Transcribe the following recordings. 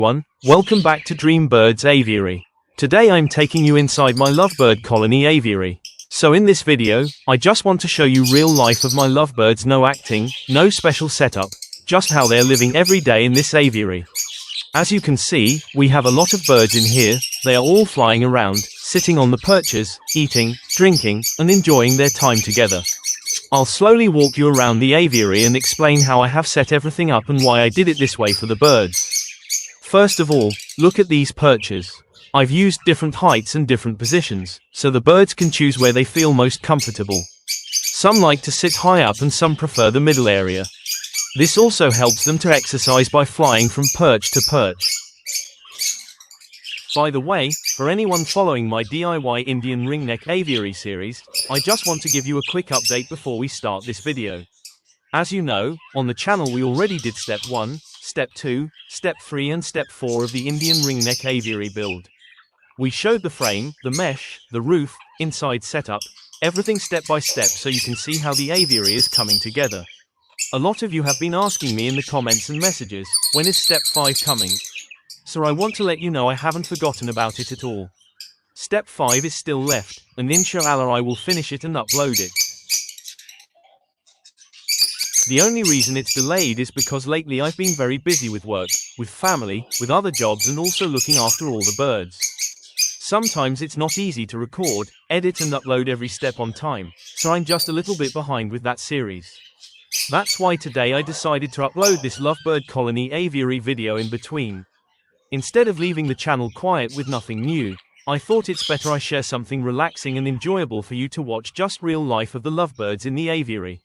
Welcome back to Dream Birds Aviary. Today I'm taking you inside my Lovebird colony aviary. So in this video, I just want to show you real life of my lovebirds, no acting, no special setup, just how they're living every day in this aviary. As you can see, we have a lot of birds in here. They are all flying around, sitting on the perches, eating, drinking, and enjoying their time together. I'll slowly walk you around the aviary and explain how I have set everything up and why I did it this way for the birds. First of all, look at these perches. I've used different heights and different positions, so the birds can choose where they feel most comfortable. Some like to sit high up and some prefer the middle area. This also helps them to exercise by flying from perch to perch. By the way, for anyone following my DIY Indian Ringneck Aviary series, I just want to give you a quick update before we start this video. As you know, on the channel we already did step 1, step 2, step 3 and step 4 of the Indian Ringneck Aviary build. We showed the frame, the mesh, the roof, inside setup, everything step by step so you can see how the aviary is coming together. A lot of you have been asking me in the comments and messages, when is step 5 coming? So I want to let you know I haven't forgotten about it at all. Step 5 is still left, and inshallah I will finish it and upload it. The only reason it's delayed is because lately I've been very busy with work, with family, with other jobs and also looking after all the birds. Sometimes it's not easy to record, edit and upload every step on time, so I'm just a little bit behind with that series. That's why today I decided to upload this Lovebird colony aviary video in between. Instead of leaving the channel quiet with nothing new, I thought it's better I share something relaxing and enjoyable for you to watch, just real life of the lovebirds in the aviary.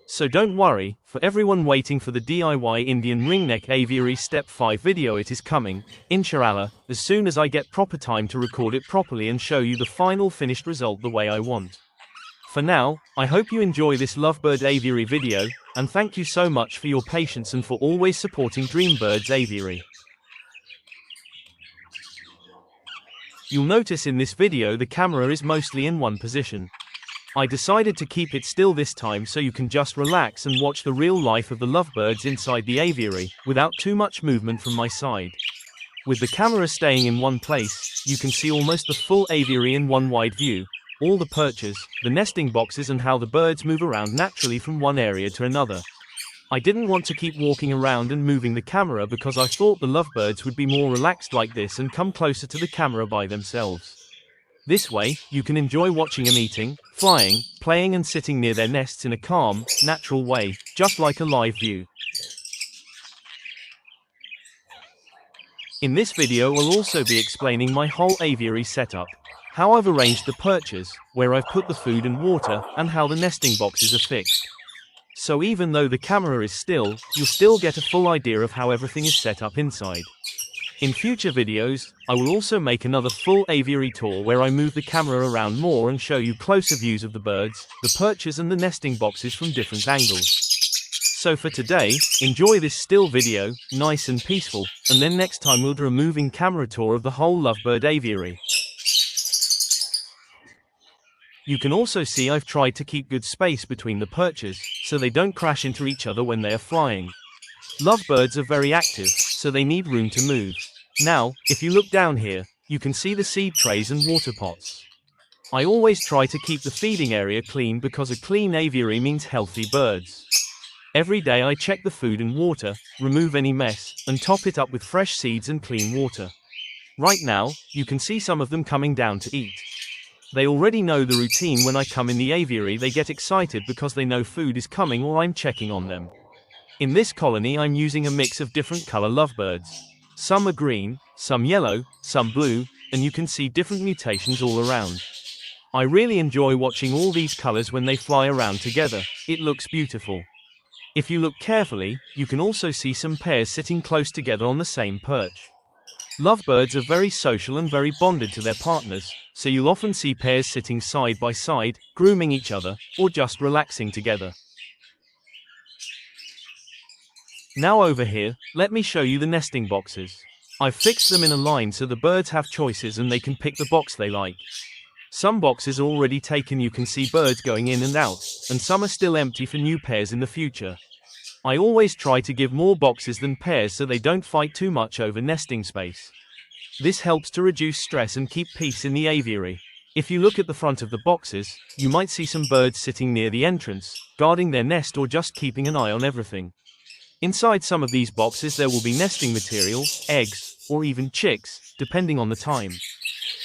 So don't worry, for everyone waiting for the DIY Indian Ringneck Aviary Step 5 video, it is coming, inshallah, as soon as I get proper time to record it properly and show you the final finished result the way I want. For now, I hope you enjoy this Lovebird Aviary video, and thank you so much for your patience and for always supporting Dream Birds Aviary. You'll notice in this video the camera is mostly in one position. I decided to keep it still this time so you can just relax and watch the real life of the lovebirds inside the aviary, without too much movement from my side. With the camera staying in one place, you can see almost the full aviary in one wide view, all the perches, the nesting boxes and how the birds move around naturally from one area to another. I didn't want to keep walking around and moving the camera because I thought the lovebirds would be more relaxed like this and come closer to the camera by themselves. This way, you can enjoy watching them eating, flying, playing and sitting near their nests in a calm, natural way, just like a live view. In this video I'll also be explaining my whole aviary setup, how I've arranged the perches, where I've put the food and water, and how the nesting boxes are fixed. So even though the camera is still, you'll still get a full idea of how everything is set up inside. In future videos, I will also make another full aviary tour where I move the camera around more and show you closer views of the birds, the perches and the nesting boxes from different angles. So for today, enjoy this still video, nice and peaceful, and then next time we'll do a moving camera tour of the whole Lovebird aviary. You can also see I've tried to keep good space between the perches, so they don't crash into each other when they are flying. Lovebirds are very active, so they need room to move. Now, if you look down here, you can see the seed trays and water pots. I always try to keep the feeding area clean because a clean aviary means healthy birds. Every day I check the food and water, remove any mess, and top it up with fresh seeds and clean water. Right now, you can see some of them coming down to eat. They already know the routine. When I come in the aviary they get excited because they know food is coming while I'm checking on them. In this colony I'm using a mix of different color lovebirds. Some are green, some yellow, some blue, and you can see different mutations all around. I really enjoy watching all these colors when they fly around together. It looks beautiful. If you look carefully, you can also see some pairs sitting close together on the same perch. Lovebirds are very social and very bonded to their partners, so you'll often see pairs sitting side by side, grooming each other, or just relaxing together. Now over here, let me show you the nesting boxes. I've fixed them in a line so the birds have choices and they can pick the box they like. Some boxes are already taken, you can see birds going in and out, and some are still empty for new pairs in the future. I always try to give more boxes than pairs so they don't fight too much over nesting space. This helps to reduce stress and keep peace in the aviary. If you look at the front of the boxes, you might see some birds sitting near the entrance, guarding their nest or just keeping an eye on everything. Inside some of these boxes there will be nesting material, eggs, or even chicks, depending on the time.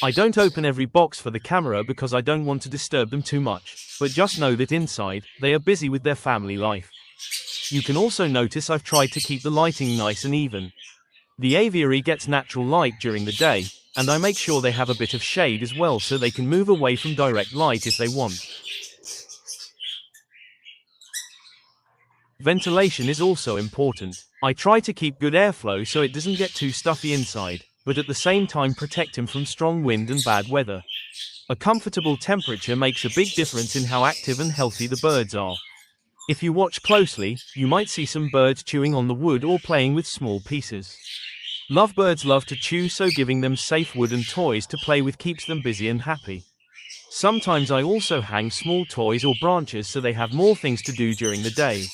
I don't open every box for the camera because I don't want to disturb them too much, but just know that inside, they are busy with their family life. You can also notice I've tried to keep the lighting nice and even. The aviary gets natural light during the day, and I make sure they have a bit of shade as well so they can move away from direct light if they want. Ventilation is also important. I try to keep good airflow so it doesn't get too stuffy inside, but at the same time protect him from strong wind and bad weather. A comfortable temperature makes a big difference in how active and healthy the birds are. If you watch closely, you might see some birds chewing on the wood or playing with small pieces. Lovebirds love to chew, so giving them safe wooden toys to play with keeps them busy and happy. Sometimes I also hang small toys or branches so they have more things to do during the day.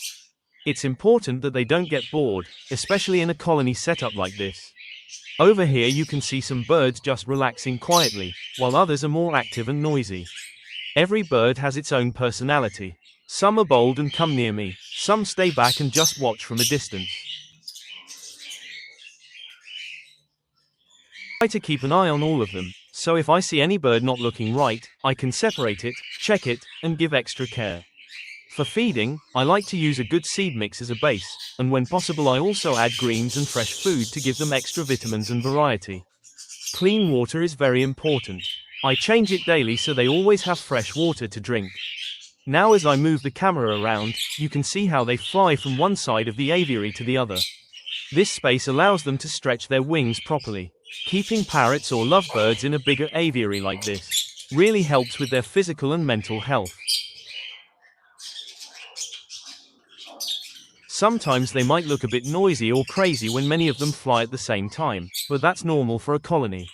It's important that they don't get bored, especially in a colony setup like this. Over here you can see some birds just relaxing quietly, while others are more active and noisy. Every bird has its own personality. Some are bold and come near me, some stay back and just watch from a distance. I try to keep an eye on all of them, so if I see any bird not looking right, I can separate it, check it, and give extra care. For feeding, I like to use a good seed mix as a base, and when possible I also add greens and fresh food to give them extra vitamins and variety. Clean water is very important. I change it daily so they always have fresh water to drink. Now as I move the camera around, you can see how they fly from one side of the aviary to the other. This space allows them to stretch their wings properly. Keeping parrots or lovebirds in a bigger aviary like this really helps with their physical and mental health. Sometimes they might look a bit noisy or crazy when many of them fly at the same time, but that's normal for a colony.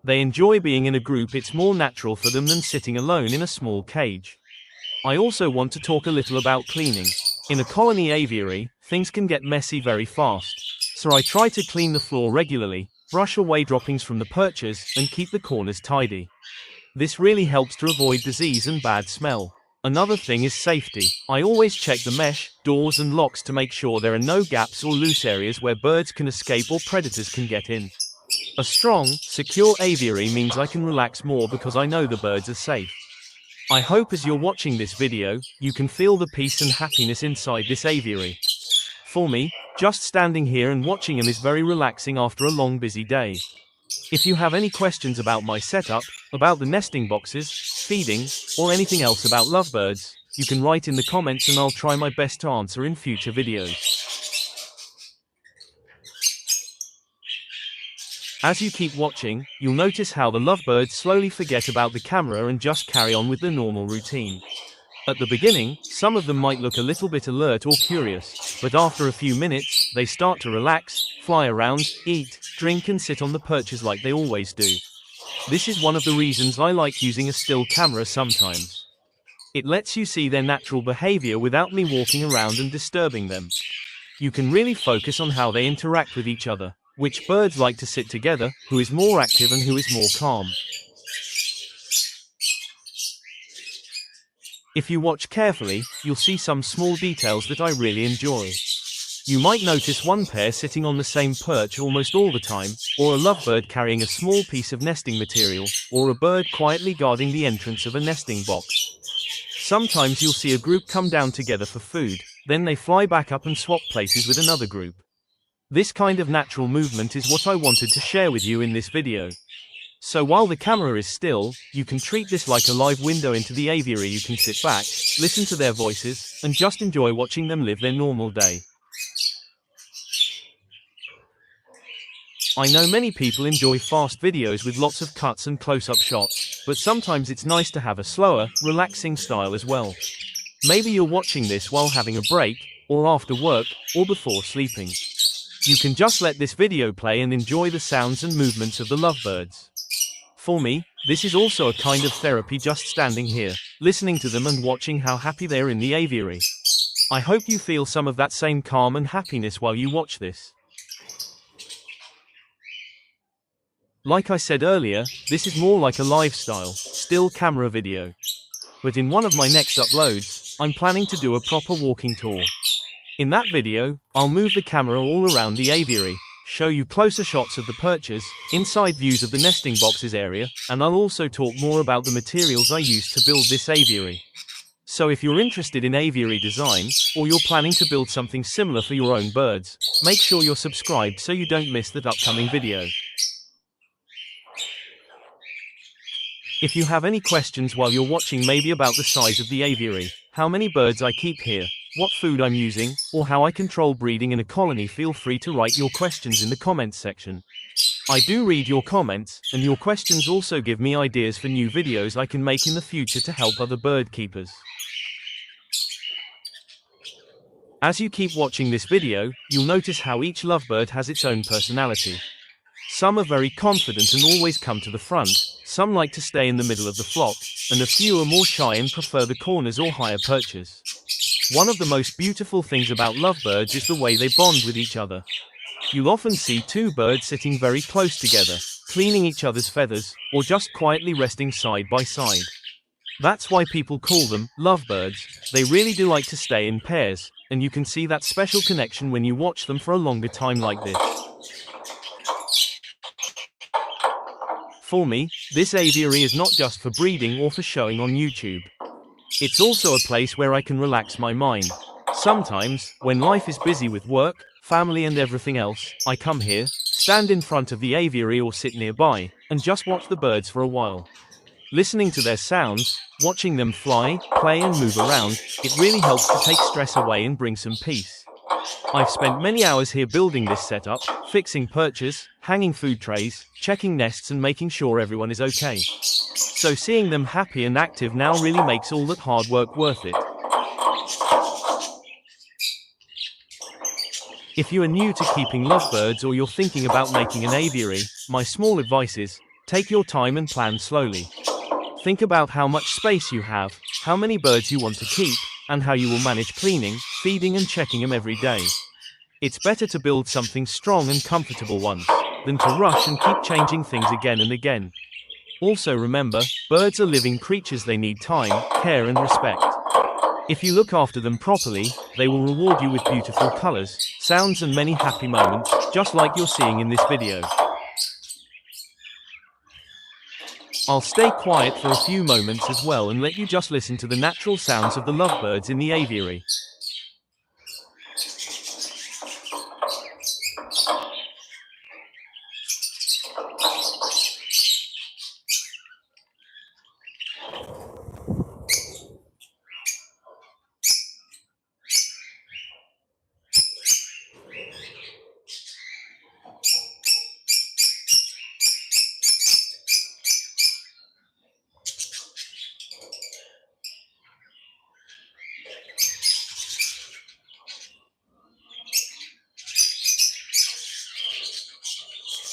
They enjoy being in a group. It's more natural for them than sitting alone in a small cage. I also want to talk a little about cleaning. In a colony aviary, things can get messy very fast, so I try to clean the floor regularly, brush away droppings from the perches, and keep the corners tidy. This really helps to avoid disease and bad smell. Another thing is safety. I always check the mesh, doors and locks to make sure there are no gaps or loose areas where birds can escape or predators can get in. A strong, secure aviary means I can relax more because I know the birds are safe. I hope as you're watching this video, you can feel the peace and happiness inside this aviary. For me, just standing here and watching them is very relaxing after a long busy day. If you have any questions about my setup, about the nesting boxes, feeding, or anything else about lovebirds, you can write in the comments and I'll try my best to answer in future videos. As you keep watching, you'll notice how the lovebirds slowly forget about the camera and just carry on with the normal routine. At the beginning, some of them might look a little bit alert or curious, but after a few minutes, they start to relax, fly around, eat, drink and sit on the perches like they always do. This is one of the reasons I like using a still camera sometimes. It lets you see their natural behavior without me walking around and disturbing them. You can really focus on how they interact with each other, which birds like to sit together, who is more active and who is more calm. If you watch carefully, you'll see some small details that I really enjoy. You might notice one pair sitting on the same perch almost all the time, or a lovebird carrying a small piece of nesting material, or a bird quietly guarding the entrance of a nesting box. Sometimes you'll see a group come down together for food, then they fly back up and swap places with another group. This kind of natural movement is what I wanted to share with you in this video. So while the camera is still, you can treat this like a live window into the aviary. You can sit back, listen to their voices, and just enjoy watching them live their normal day. I know many people enjoy fast videos with lots of cuts and close-up shots, but sometimes it's nice to have a slower, relaxing style as well. Maybe you're watching this while having a break, or after work, or before sleeping. You can just let this video play and enjoy the sounds and movements of the lovebirds. For me, this is also a kind of therapy, just standing here, listening to them and watching how happy they are in the aviary. I hope you feel some of that same calm and happiness while you watch this. Like I said earlier, this is more like a lifestyle, still camera video. But in one of my next uploads, I'm planning to do a proper walking tour. In that video, I'll move the camera all around the aviary, show you closer shots of the perches, inside views of the nesting boxes area, and I'll also talk more about the materials I used to build this aviary. So if you're interested in aviary design, or you're planning to build something similar for your own birds, make sure you're subscribed so you don't miss that upcoming video. If you have any questions while you're watching, maybe about the size of the aviary, how many birds I keep here, what food I'm using, or how I control breeding in a colony, feel free to write your questions in the comments section. I do read your comments, and your questions also give me ideas for new videos I can make in the future to help other bird keepers. As you keep watching this video, you'll notice how each lovebird has its own personality. Some are very confident and always come to the front, some like to stay in the middle of the flock, and a few are more shy and prefer the corners or higher perches. One of the most beautiful things about lovebirds is the way they bond with each other. You'll often see two birds sitting very close together, cleaning each other's feathers, or just quietly resting side by side. That's why people call them lovebirds. They really do like to stay in pairs, and you can see that special connection when you watch them for a longer time like this. For me, this aviary is not just for breeding or for showing on YouTube. It's also a place where I can relax my mind. Sometimes, when life is busy with work, family and everything else, I come here, stand in front of the aviary or sit nearby, and just watch the birds for a while. Listening to their sounds, watching them fly, play and move around, it really helps to take stress away and bring some peace. I've spent many hours here building this setup, fixing perches, hanging food trays, checking nests and making sure everyone is okay. So seeing them happy and active now really makes all that hard work worth it. If you are new to keeping lovebirds or you're thinking about making an aviary, my small advice is, take your time and plan slowly. Think about how much space you have, how many birds you want to keep, and how you will manage cleaning, feeding and checking them every day. It's better to build something strong and comfortable once, than to rush and keep changing things again and again. Also remember, birds are living creatures, they need time, care and respect. If you look after them properly, they will reward you with beautiful colors, sounds and many happy moments, just like you're seeing in this video. I'll stay quiet for a few moments as well and let you just listen to the natural sounds of the lovebirds in the aviary.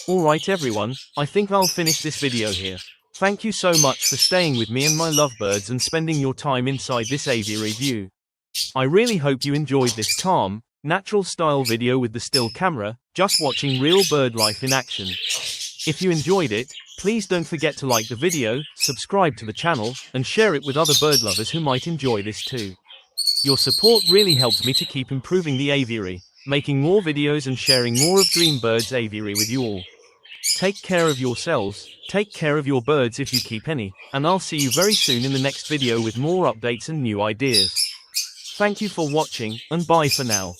Alright everyone, I think I'll finish this video here. Thank you so much for staying with me and my lovebirds and spending your time inside this aviary view. I really hope you enjoyed this calm, natural style video with the still camera, just watching real bird life in action. If you enjoyed it, please don't forget to like the video, subscribe to the channel, and share it with other bird lovers who might enjoy this too. Your support really helps me to keep improving the aviary, making more videos and sharing more of Dream Birds Aviary with you all. Take care of yourselves, take care of your birds if you keep any, and I'll see you very soon in the next video with more updates and new ideas. Thank you for watching, and bye for now.